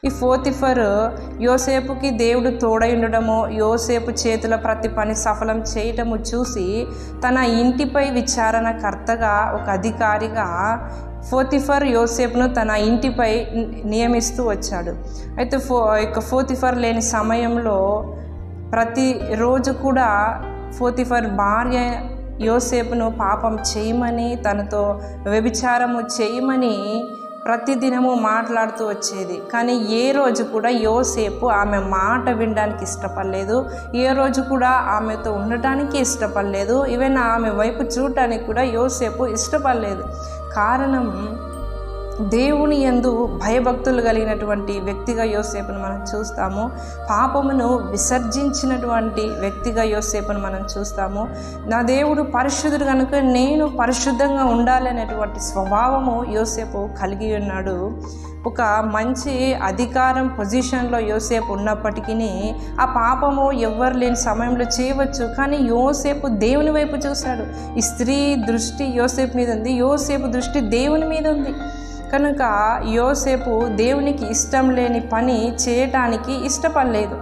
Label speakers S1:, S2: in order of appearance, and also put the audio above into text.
S1: ఈ పోతిఫర్ యోసేపుకి దేవుడు తోడై ఉండడము, యోసేపు చేతుల ప్రతి పని సఫలం చేయటము చూసి తన ఇంటిపై విచారణకర్తగా ఒక అధికారిగా పోతిఫర్ యోసేపును తన ఇంటిపై నియమిస్తూ వచ్చాడు. అయితే పోతిఫర్ లేని సమయంలో ప్రతిరోజు కూడా పోతిఫర్ భార్య యోసేపును పాపం చేయమని, తనతో వ్యభిచారము చేయమని ప్రతిదినము మాట్లాడుతూ వచ్చేది. కానీ ఏ రోజు కూడా యోసేపు ఆమె మాట వినడానికి ఇష్టపడలేదు, ఏ రోజు కూడా ఆమెతో ఉండటానికి ఇష్టపడలేదు, ఈవెన్ ఆమె వైపు చూడటానికి కూడా యోసేపు ఇష్టపడలేదు. కారణం, దేవుని యందు భయభక్తులు కలిగినటువంటి వ్యక్తిగా యోసేపును మనం చూస్తాము. పాపమును విసర్జించినటువంటి వ్యక్తిగా యోసేపును మనం చూస్తాము. నా దేవుడు పరిశుద్ధుడు కనుక నేను పరిశుద్ధంగా ఉండాలనేటువంటి స్వభావము యోసేపు కలిగి ఉన్నాడు. ఒక మంచి అధికారం పొజిషన్లో యోసేపు ఉన్నప్పటికీ ఆ పాపము ఎవ్వరు లేని సమయంలో చేయవచ్చు. కానీ యోసేపు దేవుని వైపు చూశాడు. ఈ స్త్రీ దృష్టి యోసేపు మీద ఉంది, యోసేపు దృష్టి దేవుని మీద ఉంది. కనుక యోసేపు దేవునికి ఇష్టం లేని పని చేయటానికి ఇష్టపడలేదు.